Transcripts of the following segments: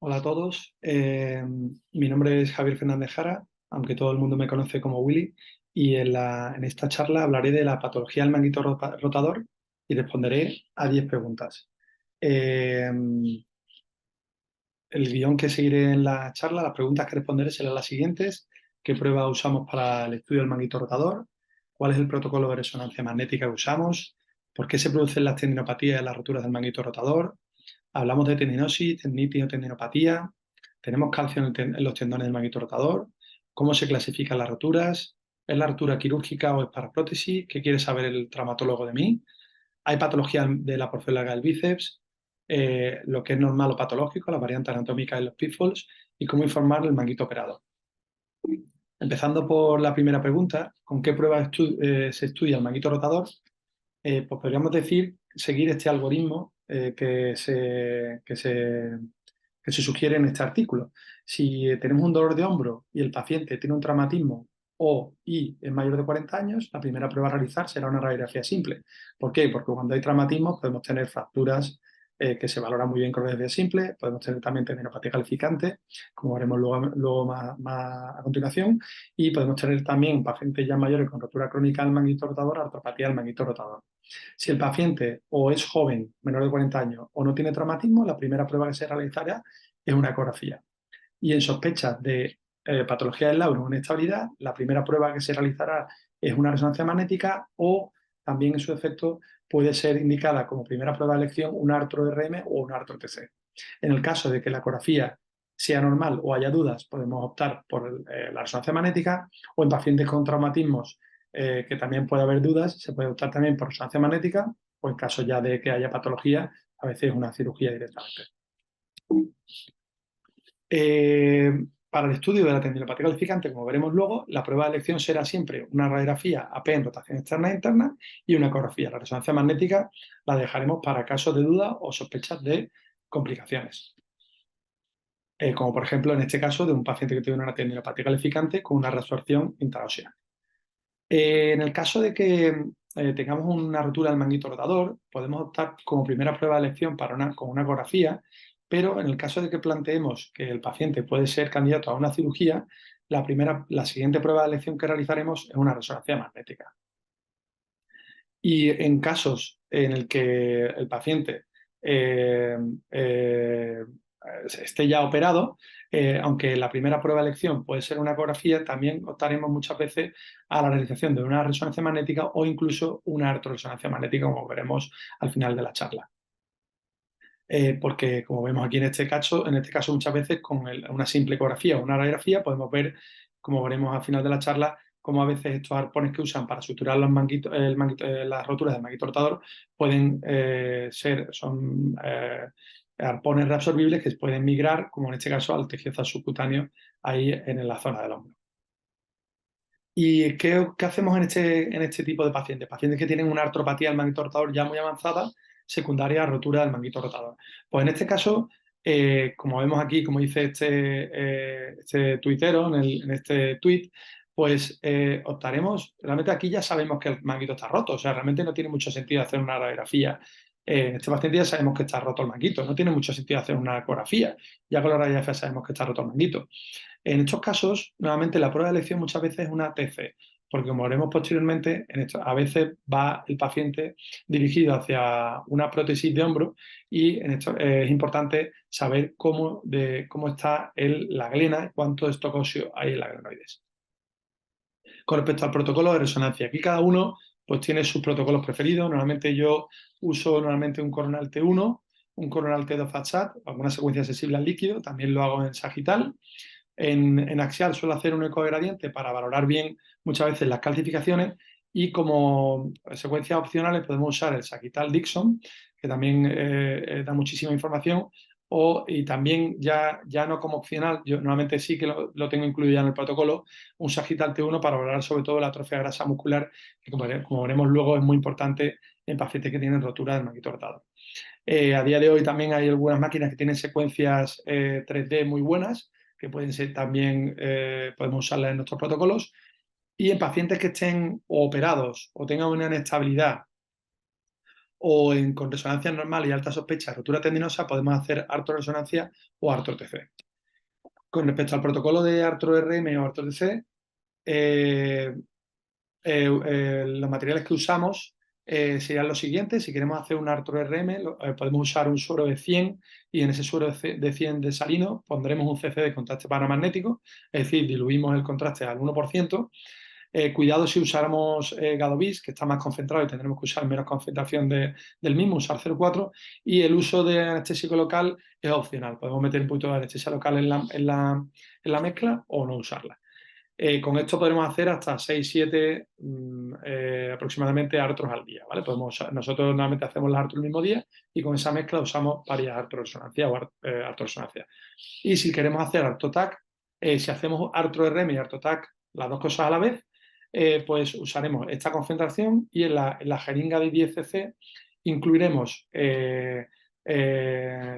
Hola a todos, mi nombre es Javier Fernández Jara, aunque todo el mundo me conoce como Willy, y en esta charla hablaré de la patología del manguito rotador y responderé a 10 preguntas. Eh, el guión que seguiré en la charla, las preguntas que responderé serán las siguientes: ¿qué prueba usamos para el estudio del manguito rotador? ¿Cuál es el protocolo de resonancia magnética que usamos? ¿Por qué se producen las tendinopatías y las roturas del manguito rotador? Hablamos de tendinosis, tendinitis o tendinopatía. Tenemos calcio en los tendones del manguito rotador. ¿Cómo se clasifican las roturas? ¿Es la rotura quirúrgica o es para prótesis? ¿Qué quiere saber el traumatólogo de mí? ¿Hay patología de la porción larga del bíceps? Lo que es normal o patológico, las variantes anatómicas y los pitfalls. Y cómo informar el manguito operado. Empezando por la primera pregunta, ¿con qué prueba se estudia el manguito rotador? Pues podríamos decir, seguir este algoritmo que se sugiere en este artículo. Si tenemos un dolor de hombro y el paciente tiene un traumatismo y es mayor de 40 años, la primera prueba a realizar será una radiografía simple. ¿Por qué? Porque cuando hay traumatismos podemos tener fracturas que se valoran muy bien con radiografía simple, podemos tener también tendinopatía calificante, como veremos luego más a continuación, y podemos tener también pacientes ya mayores con rotura crónica del manguito rotador, artropatía del manguito rotador. Si el paciente o es joven, menor de 40 años, o no tiene traumatismo, la primera prueba que se realizará es una ecografía. Y en sospechas de patología del labro o inestabilidad, la primera prueba que se realizará es una resonancia magnética o también en su efecto puede ser indicada como primera prueba de elección un artro-RM o un artro-TC. En el caso de que la ecografía sea normal o haya dudas, podemos optar por la resonancia magnética, o en pacientes con traumatismos que también puede haber dudas, se puede optar también por resonancia magnética, o en caso ya de que haya patología, a veces una cirugía directamente. Eh, para el estudio de la tendinopatía calificante, como veremos luego, la prueba de elección será siempre una radiografía AP en rotación externa e interna y una ecografía. La resonancia magnética la dejaremos para casos de duda o sospechas de complicaciones. Como por ejemplo en este caso de un paciente que tiene una tendinopatía calificante con una reabsorción intraósea. En el caso de que tengamos una rotura del manguito rotador, podemos optar como primera prueba de elección con una ecografía, pero en el caso de que planteemos que el paciente puede ser candidato a una cirugía, la siguiente prueba de elección que realizaremos es una resonancia magnética. Y en casos en el que el paciente eh, eh, esté ya operado, aunque la primera prueba de elección puede ser una ecografía, también optaremos muchas veces a la realización de una resonancia magnética o incluso una artroresonancia magnética, como veremos al final de la charla. Porque como vemos aquí en este caso muchas veces con una simple ecografía o una radiografía podemos ver, como veremos al final de la charla, cómo a veces estos arpones que usan para suturar las roturas del manguito rotador pueden son arpones reabsorbibles que pueden migrar, como en este caso, al tejido subcutáneo ahí en la zona del hombro. ¿Y qué hacemos en este tipo de pacientes? Pacientes que tienen una artropatía del manguito rotador ya muy avanzada, secundaria a rotura del manguito rotador. Pues en este caso, como vemos aquí, como dice este tuitero en este tweet, pues optaremos, realmente aquí ya sabemos que el manguito está roto, o sea, realmente no tiene mucho sentido hacer una radiografía. En este paciente ya sabemos que está roto el manguito, no tiene mucho sentido hacer una ecografía, ya con la radiografía sabemos que está roto el manguito. En estos casos, nuevamente, la prueba de elección muchas veces es una TC, porque como veremos posteriormente, a veces va el paciente dirigido hacia una prótesis de hombro y en esto es importante saber cómo está la glena, cuánto estoc óseo hay en la glenoides. Con respecto al protocolo de resonancia, aquí cada uno pues tiene sus protocolos preferidos. Normalmente yo uso un coronal T1, un coronal T2 FATSAT, alguna secuencia sensible al líquido, también lo hago en sagital. En axial suelo hacer un ecogradiente para valorar bien muchas veces las calcificaciones, y como secuencias opcionales podemos usar el sagital Dixon, que también da muchísima información, y también ya no como opcional, yo normalmente sí que lo tengo incluido ya en el protocolo, un sagital T1 para valorar sobre todo la atrofia grasa muscular, que como veremos luego es muy importante en pacientes que tienen rotura del manguito rotador. A día de hoy también hay algunas máquinas que tienen secuencias 3D muy buenas, que pueden ser también, podemos usarlas en nuestros protocolos. Y en pacientes que estén operados o tengan una inestabilidad con resonancia normal y alta sospecha de rotura tendinosa podemos hacer artroresonancia o artro-TC. Con respecto al protocolo de artro-RM o artro-TC, los materiales que usamos serían los siguientes. Si queremos hacer un artro-RM, podemos usar un suero de 100 y en ese suero de 100 de salino pondremos un cc de contraste paramagnético, es decir, diluimos el contraste al 1%. Cuidado si usáramos Gadovis, que está más concentrado y tendremos que usar menos concentración del mismo, usar 0,4. Y el uso de anestésico local es opcional. Podemos meter un poquito de anestesia local en la mezcla o no usarla. Con esto podremos hacer hasta 6-7 aproximadamente artros al día, ¿vale? Nosotros normalmente hacemos las artros el mismo día y con esa mezcla usamos varias artroresonancias o artroresonancias. Y si queremos hacer artotac, si hacemos artro-RM y artotac, las dos cosas a la vez, pues usaremos esta concentración y en la jeringa de 10 cc incluiremos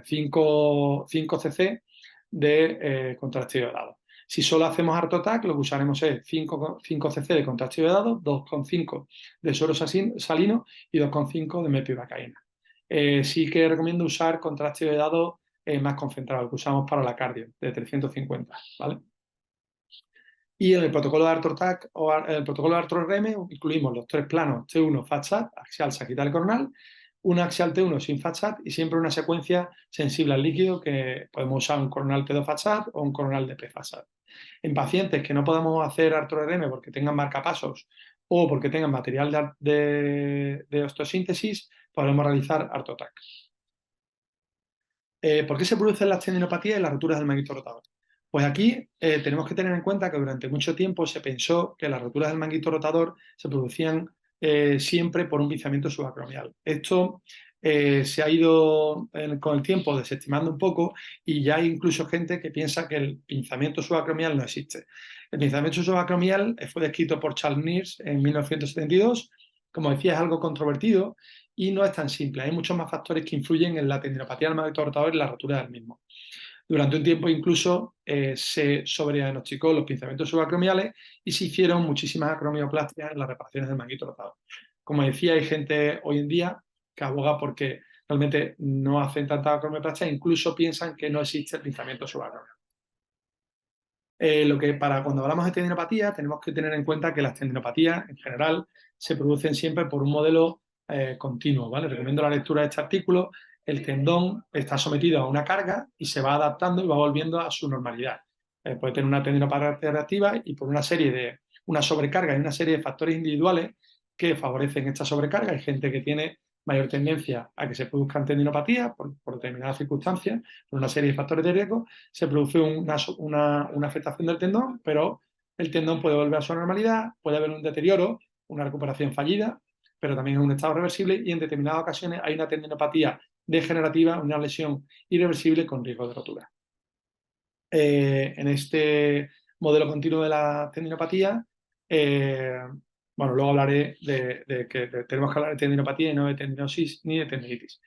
5 cc de contraste iodado. Si solo hacemos artotac, lo que usaremos es 5 cc de contraste iodado, 2,5 de suero salino y 2,5 de mepivacaína. Sí que recomiendo usar contraste iodado más concentrado, el que usamos para la cardio, de 350, ¿vale? Y en el protocolo de artrotac o el protocolo de artro-RM incluimos los 3 planos T1 FAT-SAT, axial, sagital y coronal, un axial T1 sin FAT-SAT y siempre una secuencia sensible al líquido, que podemos usar un coronal T2 FAT-SAT o un coronal DP FAT-SAT. En pacientes que no podamos hacer artro-RM porque tengan marcapasos o porque tengan material de osteosíntesis, podemos realizar artotac. ¿Por qué se producen las tendinopatías y las roturas del manguito rotador? Pues aquí tenemos que tener en cuenta que durante mucho tiempo se pensó que las roturas del manguito rotador se producían siempre por un pinzamiento subacromial. Esto se ha ido con el tiempo desestimando un poco y ya hay incluso gente que piensa que el pinzamiento subacromial no existe. El pinzamiento subacromial fue descrito por Charles Neers en 1972. Como decía, es algo controvertido y no es tan simple. Hay muchos más factores que influyen en la tendinopatía del manguito rotador y la rotura del mismo. Durante un tiempo incluso se sobrediagnosticó los pinzamientos subacromiales y se hicieron muchísimas acromioplastias en las reparaciones del manguito rotador. Como decía, hay gente hoy en día que aboga porque realmente no hacen tanta acromioplastia e incluso piensan que no existe el pinzamiento subacromial. Cuando hablamos de tendinopatía tenemos que tener en cuenta que las tendinopatías en general se producen siempre por un modelo continuo, ¿vale? Recomiendo la lectura de este artículo. El tendón está sometido a una carga y se va adaptando y va volviendo a su normalidad. Puede tener una tendinopatía reactiva y por una sobrecarga y una serie de factores individuales que favorecen esta sobrecarga. Hay gente que tiene mayor tendencia a que se produzcan tendinopatías por determinadas circunstancias, por una serie de factores de riesgo, se produce una afectación del tendón, pero el tendón puede volver a su normalidad, puede haber un deterioro, una recuperación fallida, pero también es un estado reversible y en determinadas ocasiones hay una tendinopatía degenerativa, una lesión irreversible con riesgo de rotura. En este modelo continuo de la tendinopatía, bueno, luego hablaré de que tenemos que hablar de tendinopatía y no de tendinosis ni de tendinitis.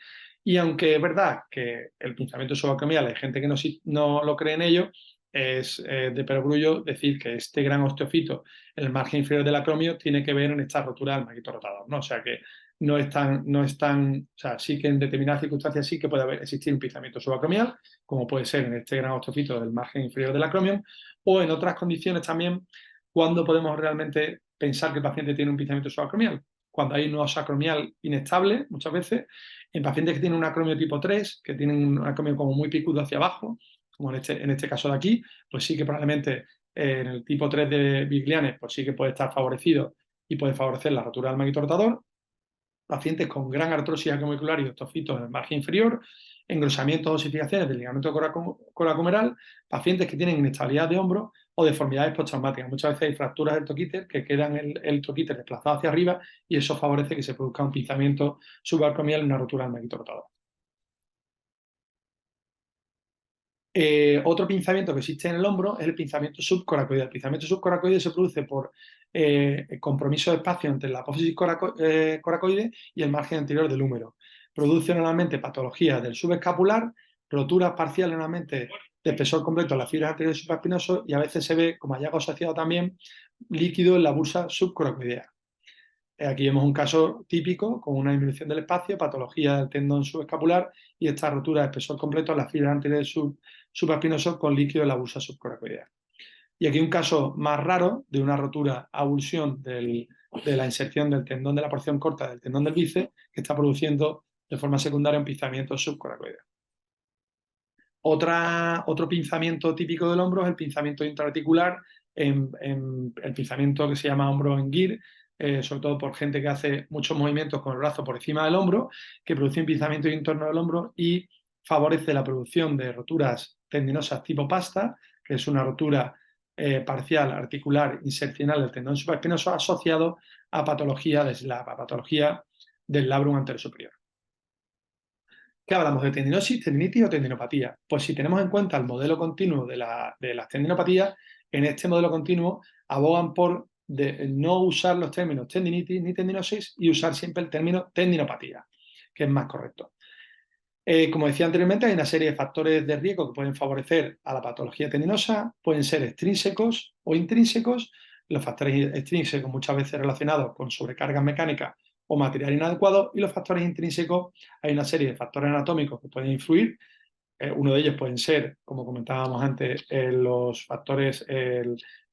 Y aunque es verdad que el pinzamiento subacromial hay gente que no lo cree en ello, es de perogrullo decir que este gran osteofito en el margen inferior del acromio tiene que ver en esta rotura del manguito rotador, ¿no? O sea que no es tan, o sea, sí que en determinadas circunstancias sí que puede existir un pinzamiento subacromial, como puede ser en este gran osteofito del margen inferior del acromion, o en otras condiciones también, cuando podemos realmente pensar que el paciente tiene un pinzamiento subacromial. Cuando hay un nodo acromial inestable, muchas veces, en pacientes que tienen un acromio tipo 3, que tienen un acromio como muy picudo hacia abajo, como en este caso de aquí, pues sí que probablemente en el tipo 3 de Viglianes, pues sí que puede estar favorecido y puede favorecer la rotura del manguito rotador. Pacientes con gran artrosis acromicular y osteofitos en el margen inferior, engrosamientos o osificaciones del ligamento coracomeral, pacientes que tienen inestabilidad de hombro o deformidades postraumáticas. Muchas veces hay fracturas del toquíter que quedan el toquíter desplazado hacia arriba y eso favorece que se produzca un pinzamiento subacromial y una rotura del manguito rotador. Otro pinzamiento que existe en el hombro es el pinzamiento subcoracoide. El pinzamiento subcoracoide se produce por compromiso de espacio entre la apófisis coracoide y el margen anterior del húmero. Produce normalmente patologías del subescapular, roturas parciales normalmente de espesor completo en las fibras anteriores supraespinosos y a veces se ve, como hallazgo asociado también, líquido en la bursa subcoracoidea. Aquí vemos un caso típico con una disminución del espacio, patología del tendón subescapular y esta rotura de espesor completo en las fibras anteriores supraespinoso con líquido de la bursa subcoracoidea. Y aquí un caso más raro de una rotura avulsión de la inserción del tendón de la porción corta del tendón del bíceps que está produciendo de forma secundaria un pinzamiento subcoracoideo. Otro pinzamiento típico del hombro es el pinzamiento intraarticular, el pinzamiento que se llama hombro en gir, sobre todo por gente que hace muchos movimientos con el brazo por encima del hombro, que produce un pinzamiento interno del hombro y favorece la producción de roturas tendinosas tipo pasta, que es una rotura parcial articular insercional del tendón supraespinoso asociado a patología de SLAP, a patología del labrum anterior superior. ¿Qué hablamos? ¿De tendinosis, tendinitis o tendinopatía? Pues si tenemos en cuenta el modelo continuo de las tendinopatías, en este modelo continuo abogan por no usar los términos tendinitis ni tendinosis y usar siempre el término tendinopatía, que es más correcto. Como decía anteriormente, hay una serie de factores de riesgo que pueden favorecer a la patología tendinosa, pueden ser extrínsecos o intrínsecos. Los factores extrínsecos muchas veces relacionados con sobrecargas mecánicas o material inadecuado, y los factores intrínsecos, hay una serie de factores anatómicos que pueden influir. Uno de ellos pueden ser, como comentábamos antes, los factores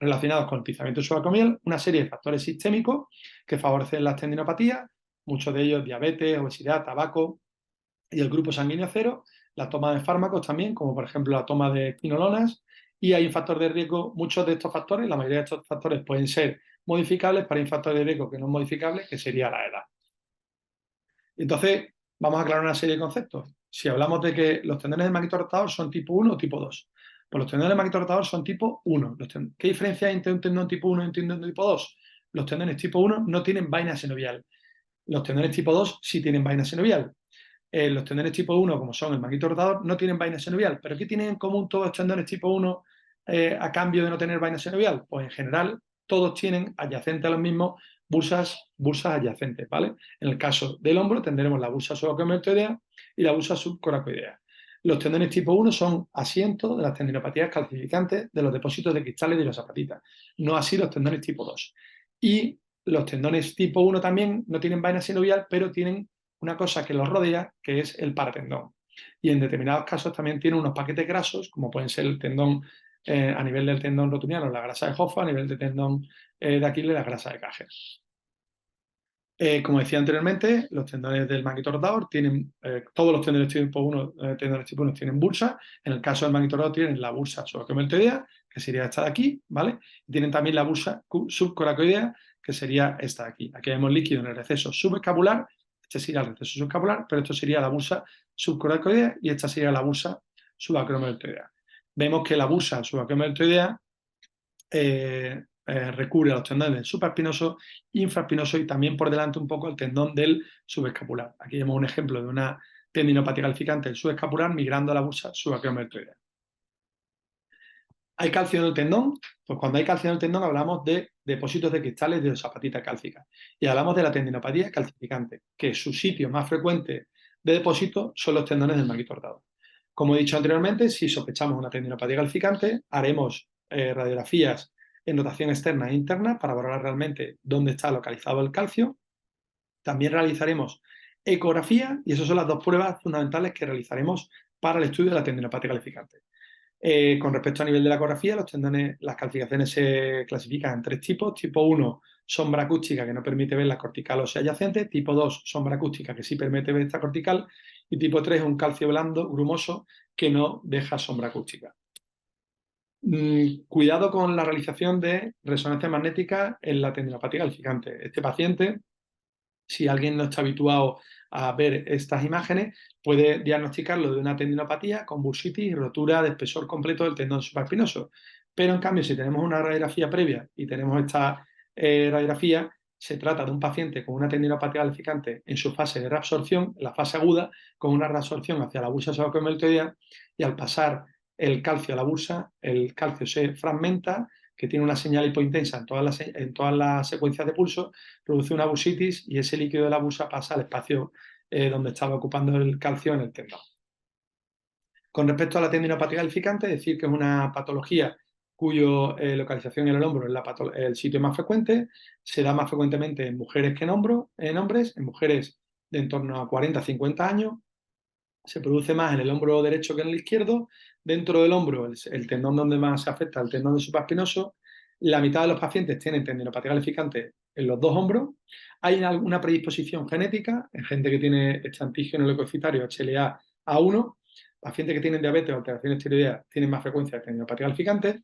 relacionados con el pinzamiento subacromial, una serie de factores sistémicos que favorecen las tendinopatías, muchos de ellos diabetes, obesidad, tabaco y el grupo sanguíneo cero, la toma de fármacos también, como por ejemplo la toma de quinolonas, y hay un factor de riesgo, muchos de estos factores, la mayoría de estos factores pueden ser modificables, pero hay un factor de riesgo que no es modificable, que sería la edad. Entonces, vamos a aclarar una serie de conceptos. Si hablamos de que los tendones del manguito rotador son tipo 1 o tipo 2, pues los tendones del manguito rotador son tipo 1. ¿Qué diferencia hay entre un tendón tipo 1 y un tendón tipo 2? Los tendones tipo 1 no tienen vaina sinovial. Los tendones tipo 2 sí tienen vaina sinovial. Los tendones tipo 1, como son el manguito rotador, no tienen vaina sinovial. ¿Pero qué tienen en común todos los tendones tipo 1 a cambio de no tener vaina sinovial? Pues en general todos tienen adyacente a los mismos bursas adyacentes, ¿vale? En el caso del hombro tendremos la bursa subaquiomeltoidea y la bursa subcoracoidea. Los tendones tipo 1 son asientos de las tendinopatías calcificantes de los depósitos de cristales de las zapatitas, no así los tendones tipo 2. Y los tendones tipo 1 también no tienen vaina sinovial, pero tienen una cosa que los rodea, que es el paratendón. Y en determinados casos también tiene unos paquetes grasos, como pueden ser el tendón a nivel del tendón rotuliano, la grasa de Hoffa, a nivel del tendón de Aquiles, la grasa de Cajer. Como decía anteriormente, los tendones del manguito rotador tienen, todos los tendones tipo 1, tienen bursa. En el caso del manguito rotador tienen la bursa subaquiomeltoidea, que sería esta de aquí, ¿vale? Y tienen también la bursa subcoracoidea, que sería esta de aquí. Aquí vemos líquido en el receso subescapular, este sería el receso subescapular, pero esto sería la bursa subcoracoidea y esta sería la bursa subacromeltoidea. Vemos que la bursa subacromeltoidea recubre a los tendones del supraespinoso, infraespinoso y también por delante un poco el tendón del subescapular. Aquí vemos un ejemplo de una tendinopatía calcificante del subescapular migrando a la bursa subacromeltoidea. ¿Hay calcio en el tendón? Pues cuando hay calcio en el tendón hablamos de depósitos de cristales de zapatita cálcica y hablamos de la tendinopatía calcificante, que su sitio más frecuente de depósito son los tendones del manguito rotador. Como he dicho anteriormente, si sospechamos una tendinopatía calcificante, haremos radiografías en rotación externa e interna para valorar realmente dónde está localizado el calcio. También realizaremos ecografía y esas son las dos pruebas fundamentales que realizaremos para el estudio de la tendinopatía calcificante. Con respecto a nivel de la ecografía, los tendones, las calcificaciones se clasifican en tres tipos. Tipo 1, sombra acústica, que no permite ver la cortical ósea adyacente. Tipo 2, sombra acústica, que sí permite ver esta cortical. Y tipo 3, un calcio blando, grumoso, que no deja sombra acústica. Cuidado con la realización de resonancia magnética en la tendinopatía calcificante. Este paciente, si alguien no está habituado a ver estas imágenes, puede diagnosticarlo de una tendinopatía con bursitis y rotura de espesor completo del tendón supraespinoso. Pero en cambio, si tenemos una radiografía previa y tenemos esta radiografía, se trata de un paciente con una tendinopatía calcificante en su fase de reabsorción, la fase aguda, con una reabsorción hacia la bursa subaquiomeltoidea, y al pasar el calcio a la bursa, el calcio se fragmenta, que tiene una señal hipointensa en todas las secuencias de pulso, produce una bursitis y ese líquido de la bursa pasa al espacio donde estaba ocupando el calcio en el tendón. Con respecto a la tendinopatía calcificante, decir que es una patología cuya localización en el hombro es el sitio más frecuente. Se da más frecuentemente en mujeres que en hombres, en mujeres de en torno a 40-50 años. Se produce más en el hombro derecho que en el izquierdo. Dentro del hombro, el tendón donde más se afecta, el tendón supraespinoso. La mitad de los pacientes tienen tendinopatía calcificante en los dos hombros. Hay alguna predisposición genética en gente que tiene este antígeno leucocitario HLA-A1. Pacientes que tienen diabetes o alteraciones tiroideas tienen más frecuencia de tendinopatía calcificante.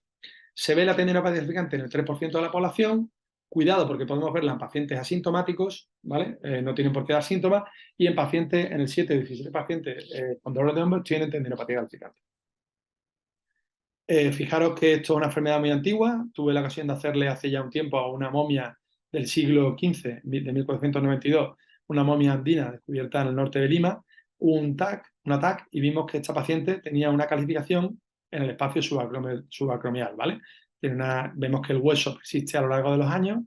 Se ve la tendinopatía calcificante en el 3% de la población. Cuidado, porque podemos verla en pacientes asintomáticos, ¿vale? No tienen por qué dar síntomas, y en pacientes, en el 7 de 17 pacientes con dolor de hombro tienen tendinopatía calcificante. Fijaros que esto es una enfermedad muy antigua. Tuve la ocasión de hacerle hace ya un tiempo a una momia del siglo XV, de 1492, una momia andina descubierta en el norte de Lima, un TAC, y vimos que esta paciente tenía una calcificación en el espacio subacromial, ¿vale? Vemos que el hueso persiste a lo largo de los años,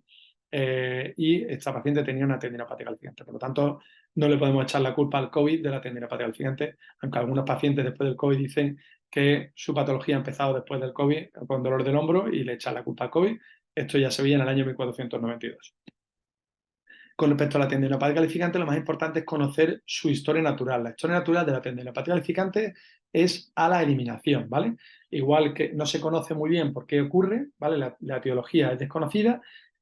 y esta paciente tenía una tendinopatía calcificante. Por lo tanto, no le podemos echar la culpa al COVID de la tendinopatía calcificante, aunque algunos pacientes después del COVID dicen que su patología ha empezado después del COVID con dolor del hombro y le echan la culpa al COVID. Esto ya se veía en el año 1492. Con respecto a la tendinopatía calcificante, lo más importante es conocer su historia natural. La historia natural de la tendinopatía calcificante es a la eliminación, ¿vale? Igual que no se conoce muy bien por qué ocurre, ¿vale? La etiología es desconocida.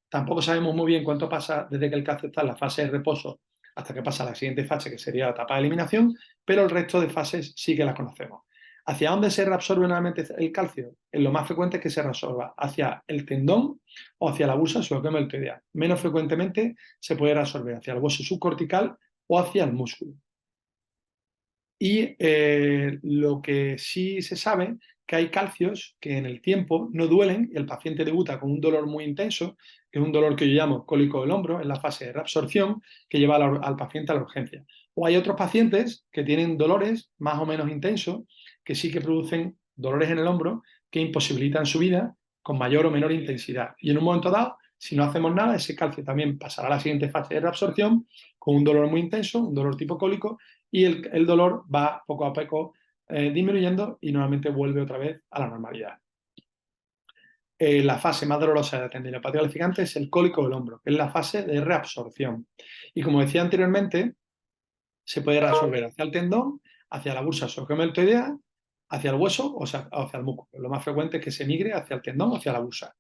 Tampoco sabemos muy bien cuánto pasa desde que el calcio está en la fase de reposo hasta que pasa a la siguiente fase, que sería la etapa de eliminación, pero el resto de fases sí que las conocemos. ¿Hacia dónde se reabsorbe normalmente el calcio? Lo más frecuente es que se reabsorba hacia el tendón o hacia la bursa subeacromial. Menos frecuentemente se puede reabsorber hacia el hueso subcortical o hacia el músculo. Y lo que sí se sabe que hay calcios que en el tiempo no duelen y el paciente debuta con un dolor muy intenso, que es un dolor que yo llamo cólico del hombro, en la fase de reabsorción, que lleva al paciente a la urgencia. O hay otros pacientes que tienen dolores más o menos intensos, que sí que producen dolores en el hombro que imposibilitan su vida con mayor o menor intensidad. Y en un momento dado, si no hacemos nada, ese calcio también pasará a la siguiente fase de reabsorción con un dolor muy intenso, un dolor tipo cólico, y el dolor va poco a poco disminuyendo y nuevamente vuelve otra vez a la normalidad. La fase más dolorosa de la tendinopatía calcificante es el cólico del hombro, que es la fase de reabsorción. Y como decía anteriormente, se puede reabsorber hacia el tendón, hacia la bursa subacromial, hacia el hueso o hacia el músculo. Lo más frecuente es que se migre hacia el tendón o hacia la bursa.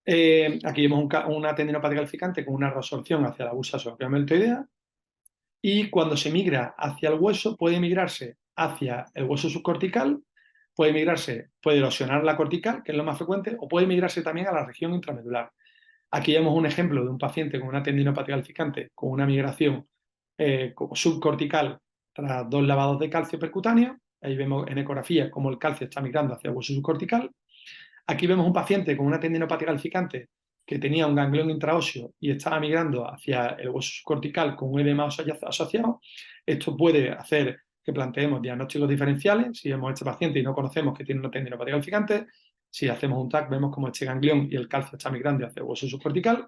Aquí vemos una tendinopatía calcificante con una reabsorción hacia la bursa subacromial. Y cuando se migra hacia el hueso, puede migrarse hacia el hueso subcortical, puede erosionar la cortical, que es lo más frecuente, o puede migrarse también a la región intramedular. Aquí vemos un ejemplo de un paciente con una tendinopatía calcificante con una migración como subcortical tras 2 lavados de calcio percutáneo. Ahí vemos en ecografía cómo el calcio está migrando hacia el hueso subcortical. Aquí vemos un paciente con una tendinopatía calcificante que tenía un ganglión intraóseo y estaba migrando hacia el hueso subcortical con un edema asociado. Esto puede hacer que planteemos diagnósticos diferenciales. Si vemos a este paciente y no conocemos que tiene una tendinopatía calcificante, si hacemos un TAC vemos como este ganglión y el calcio está migrando hacia el hueso subcortical.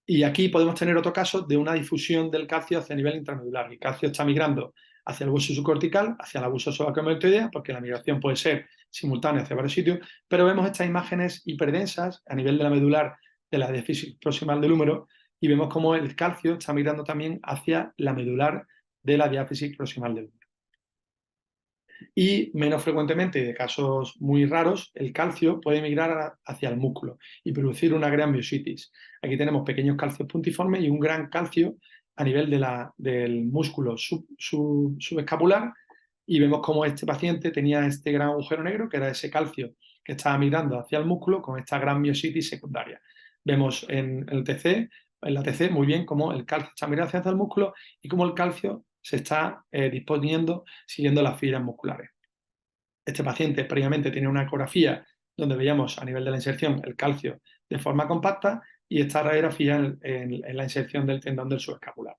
Y aquí podemos tener otro caso de una difusión del calcio hacia el nivel intramedular. El calcio está migrando hacia el hueso subcortical, hacia la bursa subacromial, porque la migración puede ser simultánea hacia varios sitios, pero vemos estas imágenes hiperdensas a nivel de la medular de la diáfisis proximal del húmero y vemos cómo el calcio está migrando también hacia la medular de la diáfisis proximal del húmero. Y menos frecuentemente, de casos muy raros, el calcio puede migrar hacia el músculo y producir una gran miositis. Aquí tenemos pequeños calcios puntiformes y un gran calcio a nivel del músculo subescapular, y vemos cómo este paciente tenía este gran agujero negro, que era ese calcio que estaba migrando hacia el músculo con esta gran miositis secundaria. Vemos en la TC muy bien cómo el calcio está migrando hacia el músculo y cómo el calcio se está disponiendo siguiendo las fibras musculares. Este paciente previamente tenía una ecografía donde veíamos a nivel de la inserción el calcio de forma compacta y esta radiografía en la inserción del tendón del subescapular.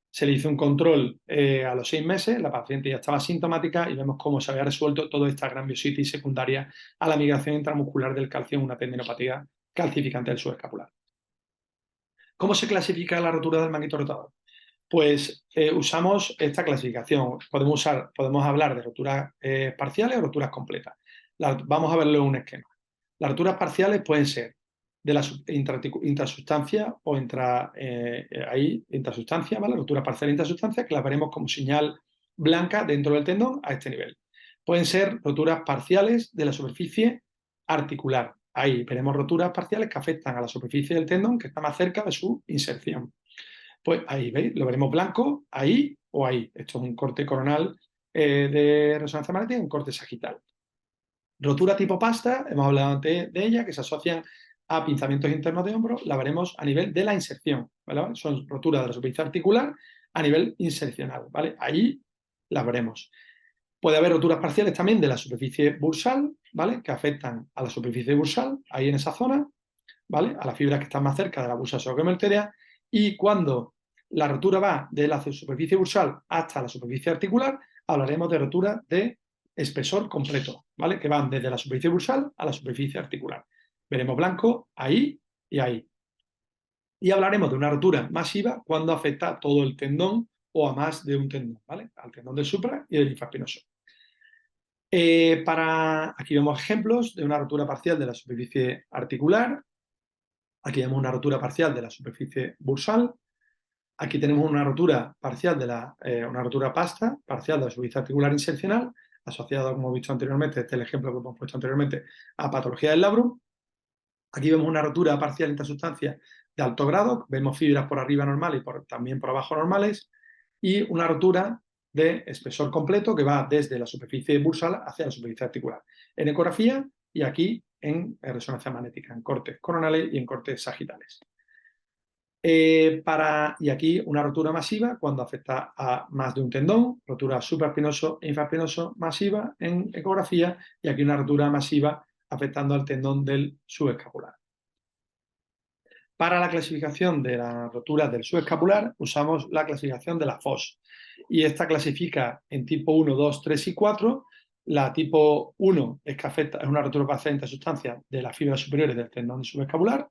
Se le hizo un control a los 6 meses, la paciente ya estaba sintomática y vemos cómo se había resuelto toda esta gran miositis secundaria a la migración intramuscular del calcio en una tendinopatía calcificante del subescapular. ¿Cómo se clasifica la rotura del manguito rotador? Pues usamos esta clasificación. Podemos hablar de roturas parciales o roturas completas. Vamos a verlo en un esquema. Las roturas parciales pueden ser de la intrasustancia o intrasustancia, ¿vale? Rotura parcial intrasustancia, que las veremos como señal blanca dentro del tendón a este nivel. Pueden ser roturas parciales de la superficie articular. Ahí veremos roturas parciales que afectan a la superficie del tendón que está más cerca de su inserción. Pues ahí, ¿veis? Lo veremos blanco, ahí o ahí. Esto es un corte coronal de resonancia magnética y un corte sagital. Rotura tipo pasta, hemos hablado antes de ella, que se asocian a pinzamientos internos de hombro, la veremos a nivel de la inserción, ¿vale? Son roturas de la superficie articular a nivel insercional, ¿vale? Ahí las veremos. Puede haber roturas parciales también de la superficie bursal, ¿vale? Que afectan a la superficie bursal, ahí en esa zona, ¿vale? A las fibras que están más cerca de la bursa supraquemeltérea. Y cuando la rotura va de la superficie bursal hasta la superficie articular, hablaremos de rotura de espesor completo, ¿vale? Que van desde la superficie bursal a la superficie articular. Veremos blanco ahí y ahí. Y hablaremos de una rotura masiva cuando afecta a todo el tendón o a más de un tendón, ¿vale? Al tendón del supra y del infraespinoso. Aquí vemos ejemplos de una rotura parcial de la superficie articular. Aquí vemos una rotura parcial de la superficie bursal. Aquí tenemos una rotura parcial una rotura pasta parcial de la superficie articular insercional, asociada, como hemos visto anteriormente, este es el ejemplo que hemos puesto anteriormente, a patología del labrum. Aquí vemos una rotura parcial intrasustancia de alto grado, vemos fibras por arriba normales y también por abajo normales, y una rotura de espesor completo que va desde la superficie bursal hacia la superficie articular. En ecografía y aquí en resonancia magnética, en cortes coronales y en cortes sagitales. Y aquí una rotura masiva cuando afecta a más de un tendón, rotura supraespinoso e infraespinoso masiva en ecografía, y aquí una rotura masiva afectando al tendón del subescapular. Para la clasificación de las roturas del subescapular usamos la clasificación de la FOS, y esta clasifica en tipo 1, 2, 3 y 4. La tipo 1 es que afecta, es una rotura parcial intrasustancia de las fibras superiores del tendón subescapular.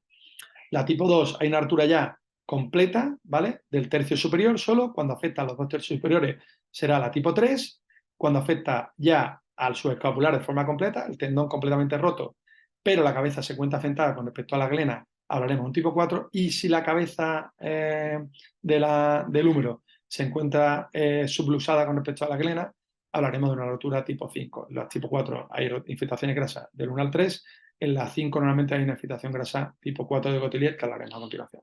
La tipo 2 hay una rotura ya completa, ¿vale? Del tercio superior solo. Cuando afecta a los dos tercios superiores será la tipo 3. Cuando afecta ya al subescapular de forma completa, el tendón completamente roto, pero la cabeza se encuentra afectada con respecto a la glena, hablaremos de un tipo 4. Y si la cabeza del húmero se encuentra subluxada con respecto a la glena, hablaremos de una rotura tipo 5. En la tipo 4 hay infiltraciones grasas del 1 al 3. En la 5 normalmente hay una infiltración grasa tipo 4 de Gottelier, que hablaremos a continuación.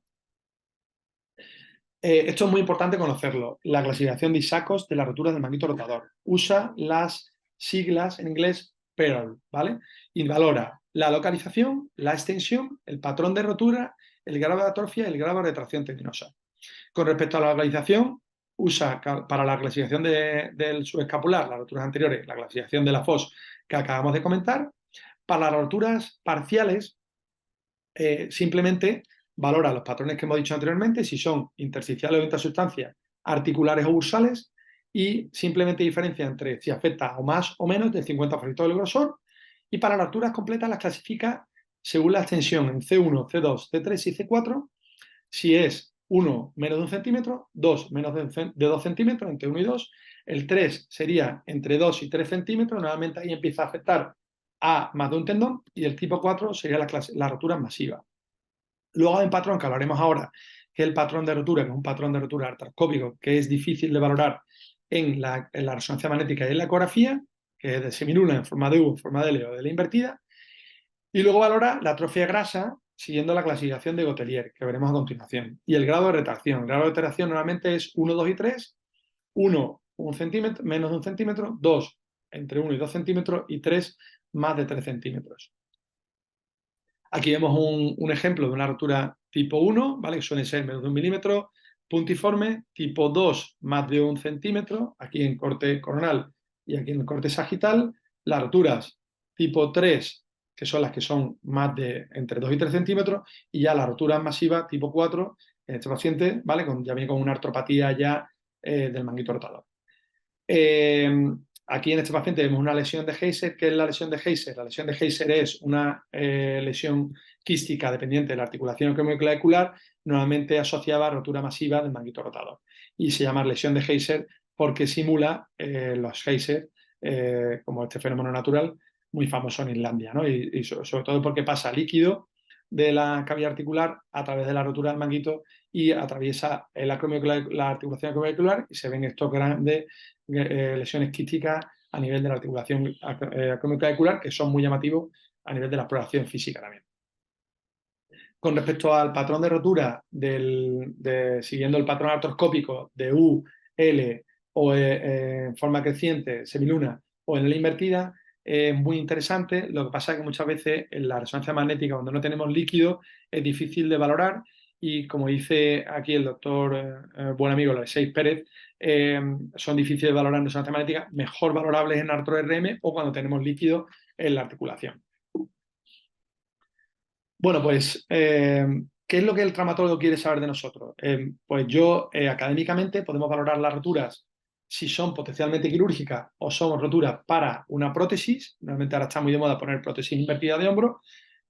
Esto es muy importante conocerlo. La clasificación de Isakos de la rotura del manguito rotador. Usa las siglas en inglés PEARL, ¿vale? Y valora la localización, la extensión, el patrón de rotura, el grado de atrofia y el grado de retracción tendinosa. Con respecto a la localización, usa para la clasificación del subescapular, las roturas anteriores, la clasificación de la FOS que acabamos de comentar. Para las roturas parciales, simplemente valora los patrones que hemos dicho anteriormente, si son intersticiales o intrasustancias, articulares o bursales, y simplemente diferencia entre si afecta o más o menos del 50% del grosor. Y para las roturas completas las clasifica según la extensión en C1, C2, C3 y C4. Si es 1 menos de 1 centímetro, 2 menos de 2 centímetros, entre 1 y 2, el 3 sería entre 2 y 3 centímetros, nuevamente ahí empieza a afectar a más de un tendón, y el tipo 4 sería la rotura masiva. Luego hay un patrón que hablaremos ahora, que es el patrón de rotura, que es un patrón de rotura artroscópico que es difícil de valorar en la resonancia magnética y en la ecografía, que es de seminula en forma de U, en forma de L o de L invertida. Y luego valora la atrofia grasa siguiendo la clasificación de Gottelier, que veremos a continuación. Y el grado de retracción. El grado de retracción normalmente es 1, 2 y 3. 1, 1 centímetro, menos de 1 centímetro. 2, entre 1 y 2 centímetros. Y 3, más de 3 centímetros. Aquí vemos un ejemplo de una rotura tipo 1, ¿vale? Que suele ser menos de 1 milímetro, puntiforme. Tipo 2, más de 1 centímetro, aquí en corte coronal y aquí en el corte sagital. Las roturas tipo 3, que son las que son más de entre 2 y 3 centímetros, y ya la rotura masiva tipo 4, en este paciente, ¿vale? Ya viene con una artropatía ya del manguito rotador. Aquí en este paciente vemos una lesión de Heiser. ¿Qué es la lesión de Heiser? La lesión de Heiser es una lesión quística dependiente de la articulación acromioclavicular, normalmente asociada a rotura masiva del manguito rotador. Y se llama lesión de Heiser porque simula los Heiser, como este fenómeno natural, muy famoso en Islandia, ¿no? Y sobre todo porque pasa líquido de la cavidad articular a través de la rotura del manguito y atraviesa la articulación acromioclavicular y se ven estos grandes lesiones quísticas a nivel de la articulación acromioclavicular que son muy llamativos a nivel de la exploración física también. Con respecto al patrón de rotura, siguiendo el patrón artroscópico de U, L o en forma creciente, semiluna o en L invertida, es muy interesante. Lo que pasa es que muchas veces en la resonancia magnética, cuando no tenemos líquido, es difícil de valorar y como dice aquí el doctor buen amigo Alexei Pérez, son difíciles de valorar en resonancia magnética, mejor valorables en artro-RM o cuando tenemos líquido en la articulación. Bueno, pues, ¿qué es lo que el traumatólogo quiere saber de nosotros? Pues académicamente, podemos valorar las roturas si son potencialmente quirúrgicas o son roturas para una prótesis. Realmente ahora está muy de moda poner prótesis invertida de hombro.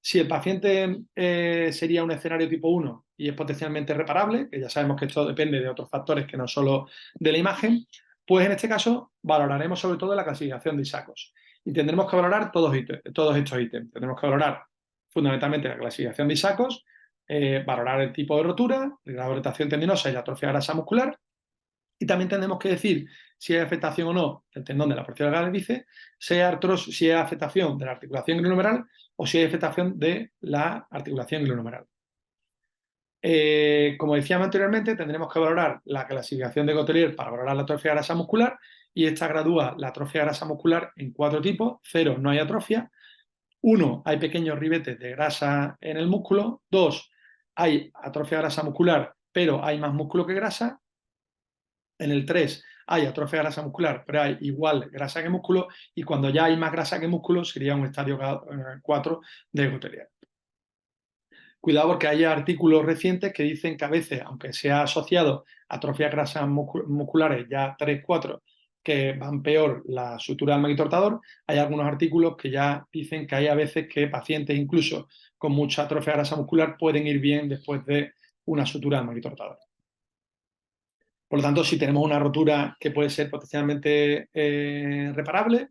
Si el paciente sería un escenario tipo 1 y es potencialmente reparable, que ya sabemos que esto depende de otros factores que no solo de la imagen, pues en este caso valoraremos sobre todo la clasificación de ISACOS. Y tendremos que valorar todos estos ítems. Tendremos que valorar fundamentalmente la clasificación de ISACOS, valorar el tipo de rotura, el grado de rotación tendinosa y la atrofia grasa muscular. Y también tenemos que decir si hay afectación o no del tendón de la porción del bíceps, si hay afectación de la articulación glenohumeral o si hay afectación de la articulación glenohumeral. Como decíamos anteriormente, tendremos que valorar la clasificación de Gottelier para valorar la atrofia grasa muscular y esta gradúa la atrofia grasa muscular en 4 tipos. 0, no hay atrofia. 1, hay pequeños ribetes de grasa en el músculo. 2, hay atrofia grasa muscular, pero hay más músculo que grasa. En el 3, hay atrofia grasa muscular, pero hay igual grasa que músculo. Y cuando ya hay más grasa que músculo, sería un estadio 4 de Gottelier. Cuidado porque hay artículos recientes que dicen que a veces, aunque sea asociado a atrofias grasas musculares ya 3, 4, que van peor la sutura del manguito hay algunos artículos que ya dicen que hay a veces que pacientes incluso con mucha atrofia grasa muscular pueden ir bien después de una sutura del manguito rotador. Por lo tanto, si tenemos una rotura que puede ser potencialmente reparable,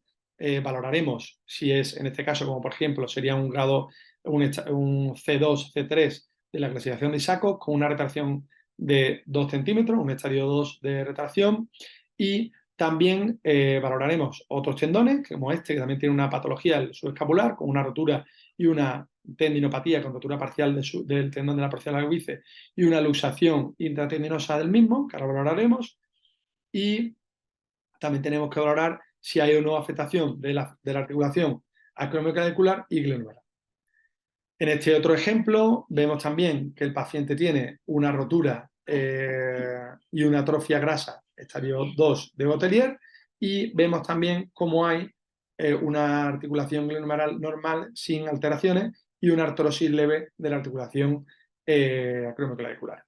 valoraremos si es, en este caso, como por ejemplo, sería un grado, un C2, C3 de la clasificación de ISACO con una retracción de 2 centímetros, un estadio 2 de retracción, y también valoraremos otros tendones, como este, que también tiene una patología del subescapular, con una rotura y una tendinopatía con rotura parcial del tendón de la porción del bíceps y una luxación intratendinosa del mismo, que ahora valoraremos. Y también tenemos que valorar si hay o no afectación de la articulación acromioclavicular y glenohumeral. En este otro ejemplo, vemos también que el paciente tiene una rotura y una atrofia grasa, estadio 2 de Gottelier, y vemos también cómo hay una articulación glenohumeral normal sin alteraciones y una artrosis leve de la articulación acromioclavicular.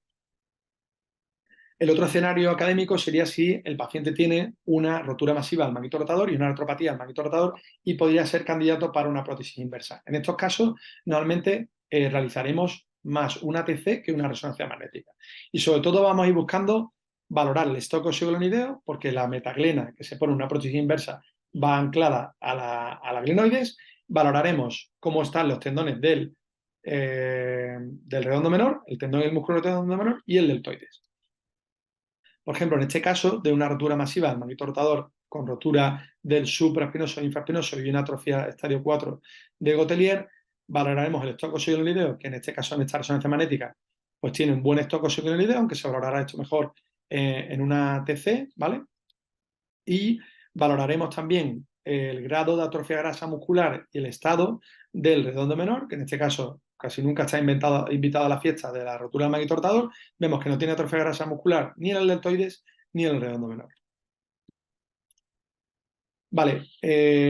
El otro escenario académico sería si el paciente tiene una rotura masiva del manguito rotador y una artropatía del manguito rotador y podría ser candidato para una prótesis inversa. En estos casos, normalmente realizaremos más una ATC que una resonancia magnética. Y sobre todo vamos a ir buscando valorar el estoco glenoideo, porque la metaglena que se pone en una prótesis inversa va anclada a la glenoides. Valoraremos cómo están los tendones del redondo menor, el tendón y el músculo redondo menor y el deltoides. Por ejemplo, en este caso, de una rotura masiva del manguito rotador con rotura del supraespinoso e infraespinoso y una atrofia estadio 4 de Gottelier, valoraremos el estocosogloideo, que en este caso en esta resonancia magnética, pues tiene un buen estocosogloideo, aunque se valorará esto mejor en una TC, ¿vale? Y valoraremos también el grado de atrofia grasa muscular y el estado del redondo menor, que en este caso casi nunca está invitado a la fiesta de la rotura del manguito rotador. Vemos que no tiene atrofia grasa muscular ni en el deltoides ni en el redondo menor. Vale,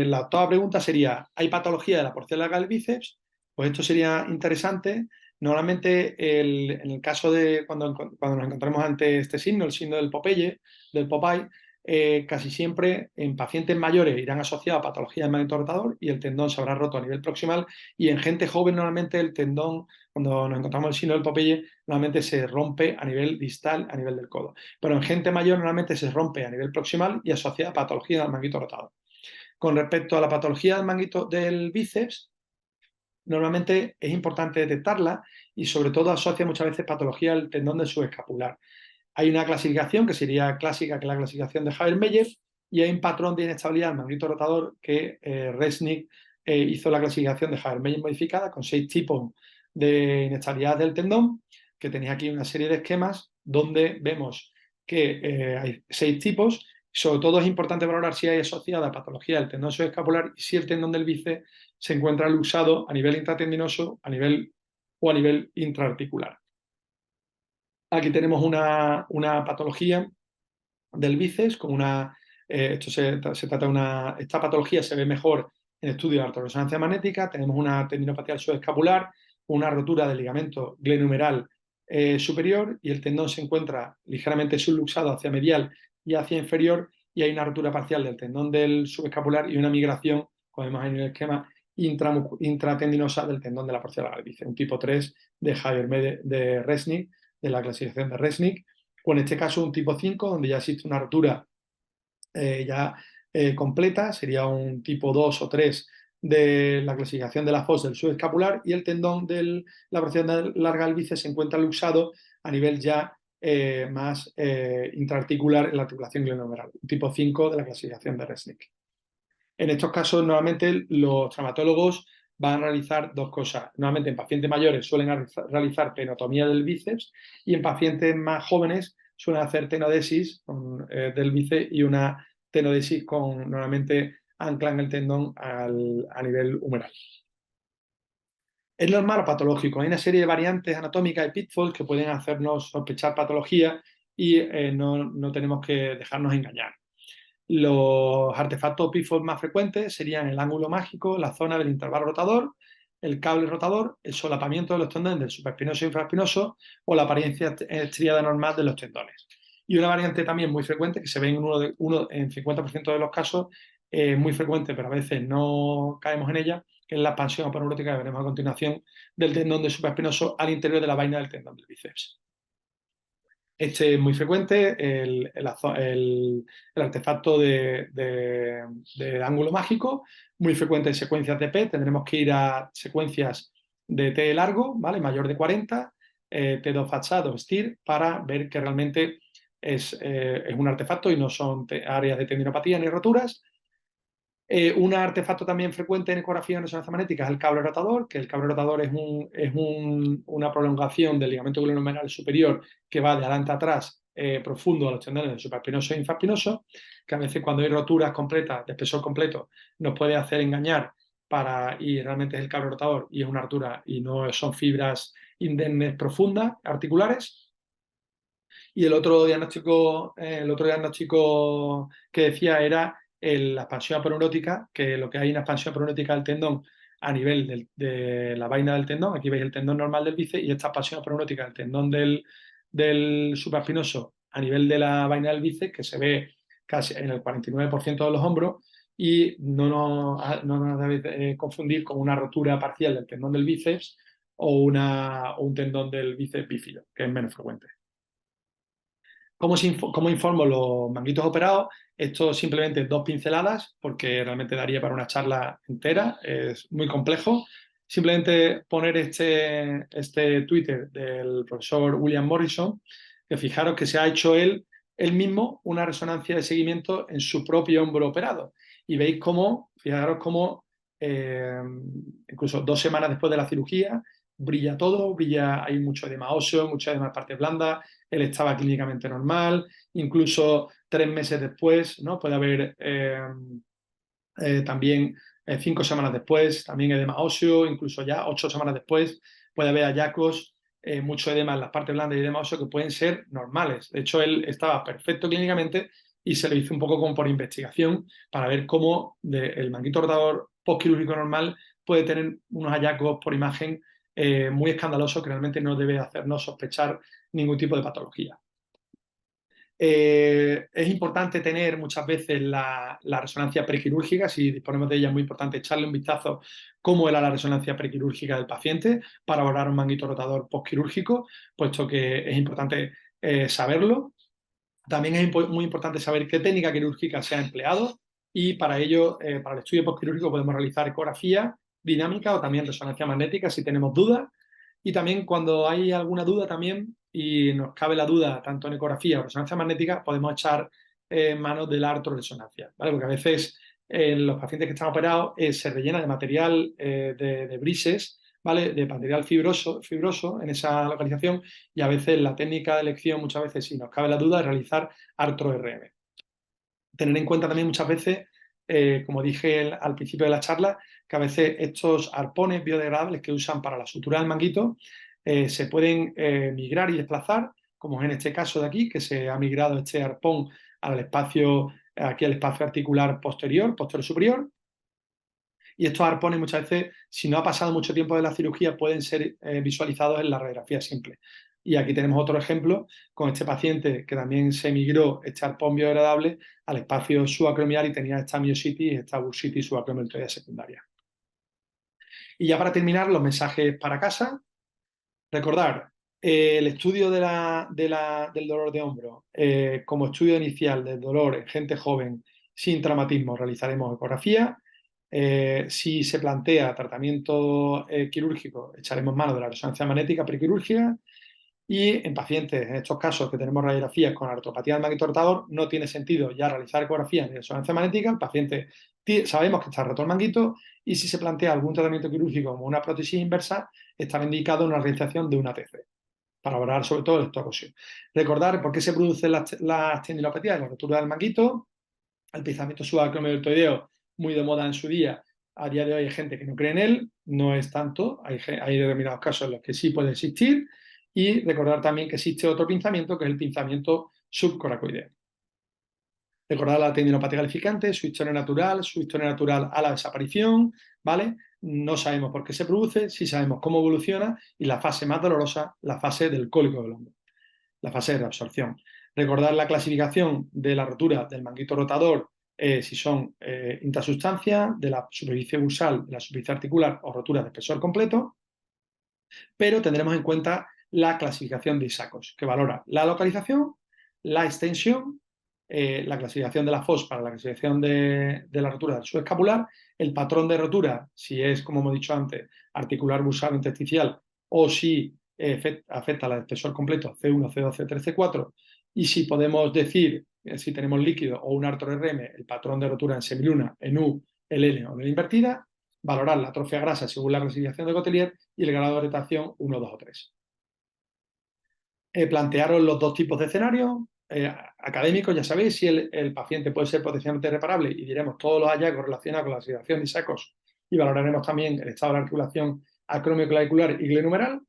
la octava pregunta sería, ¿hay patología de la porción larga del bíceps? Pues esto sería interesante. Normalmente en el caso de cuando nos encontramos ante este signo, el signo del Popeye, casi siempre en pacientes mayores irán asociados a patología del manguito rotador y el tendón se habrá roto a nivel proximal y en gente joven normalmente el tendón, cuando nos encontramos el signo del Popeye, normalmente se rompe a nivel distal, a nivel del codo. Pero en gente mayor normalmente se rompe a nivel proximal y asociada a patología del manguito rotador. Con respecto a la patología del manguito del bíceps, normalmente es importante detectarla y sobre todo asocia muchas veces patología del tendón del subescapular. Hay una clasificación que sería clásica, que es la clasificación de Haber-Meyer, y hay un patrón de inestabilidad del manguito rotador que Resnick hizo la clasificación de Haber-Meyer modificada con 6 tipos de inestabilidad del tendón, que tenéis aquí una serie de esquemas donde vemos que hay 6 tipos. Sobre todo es importante valorar si hay asociada patología del tendón subescapular y si el tendón del bíceps se encuentra luxado a nivel intratendinoso o a nivel intraarticular. Aquí tenemos una patología del bíceps, con se trata de esta patología se ve mejor en estudios de artroresonancia magnética. Tenemos una tendinopatía subescapular, una rotura del ligamento glenumeral superior, y el tendón se encuentra ligeramente subluxado hacia medial y hacia inferior, y hay una rotura parcial del tendón del subescapular y una migración, como vemos en el esquema, intratendinosa del tendón de la porción del bíceps, un tipo 3 de Resnick, de la clasificación de Resnick, o en este caso un tipo 5, donde ya existe una rotura completa, sería un tipo 2 o 3 de la clasificación de la fosa del subescapular, y el tendón de la porción larga del bíceps se encuentra luxado a nivel ya más intraarticular en la articulación glenohumeral, tipo 5 de la clasificación de Resnick. En estos casos, nuevamente, los traumatólogos van a realizar dos cosas. Normalmente en pacientes mayores suelen realizar tenotomía del bíceps, y en pacientes más jóvenes suelen hacer tenodesis del bíceps, y una tenodesis normalmente anclan el tendón a nivel humeral. ¿Es normal o patológico? Hay una serie de variantes anatómicas y pitfalls que pueden hacernos sospechar patología, y no tenemos que dejarnos engañar. Los artefactos pitfalls más frecuentes serían el ángulo mágico, la zona del intervalo rotador, el cable rotador, el solapamiento de los tendones del supraespinoso e infraespinoso, o la apariencia estriada normal de los tendones. Y una variante también muy frecuente, que se ve en 50% de los casos, muy frecuente, pero a veces no caemos en ella, que es la expansión aponeurótica, que veremos a continuación, del tendón del supraespinoso al interior de la vaina del tendón del bíceps. Este es muy frecuente, el artefacto de ángulo mágico, muy frecuente en secuencias de P. Tendremos que ir a secuencias de T largo, ¿vale? Mayor de 40, T2 fachado, STIR, para ver que realmente es un artefacto y no son áreas de tendinopatía ni roturas. Un artefacto también frecuente en ecografía en resonancia magnética es el cable rotador, que el cable rotador es una prolongación del ligamento glenohumeral superior que va de adelante a atrás, profundo a los tendones del supraespinoso e infraespinoso, que a veces cuando hay roturas completas, de espesor completo, nos puede hacer engañar y realmente es el cable rotador y es una rotura y no son fibras indemnes profundas, articulares. Y el otro diagnóstico que decía era la expansión aponeurótica, que lo que hay en la expansión aponeurótica del tendón a nivel de la vaina del tendón. Aquí veis el tendón normal del bíceps, y esta expansión aponeurótica del tendón del supraespinoso a nivel de la vaina del bíceps, que se ve casi en el 49% de los hombros, y no nos debéis confundir con una rotura parcial del tendón del bíceps o un tendón del bíceps bífido, que es menos frecuente. ¿Cómo informo los manguitos operados? Esto simplemente 2 pinceladas, porque realmente daría para una charla entera, es muy complejo. Simplemente poner este Twitter del profesor William Morrison, que fijaros que se ha hecho él mismo una resonancia de seguimiento en su propio hombro operado. Y veis fijaros cómo incluso 2 semanas después de la cirugía, brilla todo, hay mucho edema óseo, mucho edema de partes blandas. Él estaba clínicamente normal, incluso 3 meses después, ¿no? Puede haber también 5 semanas después, también edema óseo, incluso ya 8 semanas después puede haber hallazgos, mucho edema en las partes blandas y edema óseo que pueden ser normales. De hecho, él estaba perfecto clínicamente y se lo hizo un poco como por investigación para ver cómo el manguito rotador postquirúrgico normal puede tener unos hallazgos por imagen muy escandalosos que realmente no debe hacernos sospechar ningún tipo de patología. Es importante tener muchas veces la resonancia prequirúrgica. Si disponemos de ella, es muy importante echarle un vistazo cómo era la resonancia prequirúrgica del paciente para valorar un manguito rotador postquirúrgico, puesto que es importante saberlo. También es muy importante saber qué técnica quirúrgica se ha empleado. y para ello, para el estudio postquirúrgico podemos realizar ecografía dinámica o también resonancia magnética si tenemos dudas. Y también cuando hay alguna duda también y nos cabe la duda tanto en ecografía o resonancia magnética, podemos echar manos de la artroresonancia, ¿vale? Porque a veces los pacientes que están operados se rellena de material de brises, ¿vale? De material fibroso en esa localización y a veces la técnica de elección, muchas veces, si nos cabe la duda, es realizar artro-RM. Tener en cuenta también muchas veces, como dije al principio de la charla, que a veces estos arpones biodegradables que usan para la sutura del manguito se pueden migrar y desplazar, como es en este caso de aquí, que se ha migrado este arpón al espacio, aquí al espacio articular posterior superior. Y estos arpones muchas veces, si no ha pasado mucho tiempo de la cirugía, pueden ser visualizados en la radiografía simple. Y aquí tenemos otro ejemplo con este paciente que también se migró este arpón biodegradable al espacio subacromial y tenía esta miositis, esta bursitis subacromialtoidea secundaria. Y ya para terminar, los mensajes para casa. Recordar, el estudio del dolor de hombro como estudio inicial del dolor en gente joven sin traumatismo realizaremos ecografía. Si se plantea tratamiento quirúrgico, echaremos mano de la resonancia magnética prequirúrgica y en pacientes, en estos casos que tenemos radiografías con artropatía del manguito rotador, no tiene sentido ya realizar ecografía ni resonancia magnética. El paciente sabemos que está roto el manguito y si se plantea algún tratamiento quirúrgico como una prótesis inversa, estará indicado una realización de una TC para valorar sobre todo el estocosio. Recordar por qué se producen las tendilopatías, la rotura del manguito, el pinzamiento subacromialtoideo, muy de moda en su día. A día de hoy hay gente que no cree en él, no es tanto, hay determinados casos en los que sí puede existir. Y recordar también que existe otro pinzamiento, que es el pinzamiento subcoracoideo. Recordar la tendinopatía calificante, su historia natural a la desaparición, ¿vale? No sabemos por qué se produce, sí sabemos cómo evoluciona y la fase más dolorosa, la fase del cólico del hombro, la fase de reabsorción. Recordar la clasificación de la rotura del manguito rotador, si son intrasustancias, de la superficie bursal, de la superficie articular o roturas de espesor completo, pero tendremos en cuenta la clasificación de ISACOS, que valora la localización, la extensión, la clasificación de la FOS para la clasificación de la rotura del subescapular, el patrón de rotura, si es, como hemos dicho antes, articular, bursal, intersticial, o si afecta al espesor completo C1, C2, C3, C4, y si podemos decir, si tenemos líquido o un artro-RM, el patrón de rotura en semiluna, en U, LN o en invertida, valorar la atrofia grasa según la clasificación de Gotelier y el grado de rotación 1, 2 o 3. Plantearos los dos tipos de escenarios académicos, ya sabéis, si el paciente puede ser potencialmente reparable y diremos todos los hallazgos relacionados con la situación de ISACOS y valoraremos también el estado de la articulación acromioclavicular y glenumeral.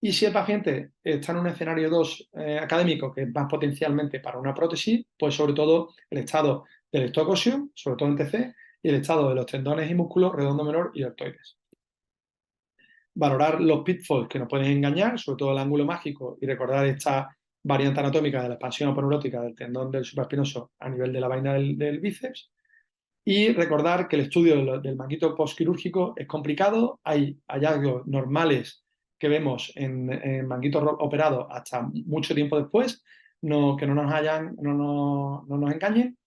Y si el paciente está en un escenario 2 académico, que es más potencialmente para una prótesis, pues sobre todo el estado del estocosio, sobre todo en TC, y el estado de los tendones y músculos redondo menor y deltoides. Valorar los pitfalls que nos pueden engañar, sobre todo el ángulo mágico, y recordar esta variante anatómica de la expansión aponeurótica del tendón del supraespinoso a nivel de la vaina del bíceps. Y recordar que el estudio del manguito postquirúrgico es complicado, hay hallazgos normales que vemos en manguitos operados hasta mucho tiempo después, que no nos engañen.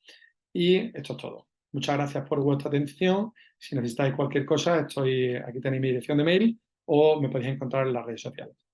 Y esto es todo. Muchas gracias por vuestra atención. Si necesitáis cualquier cosa, aquí tenéis mi dirección de mail o me podéis encontrar en las redes sociales.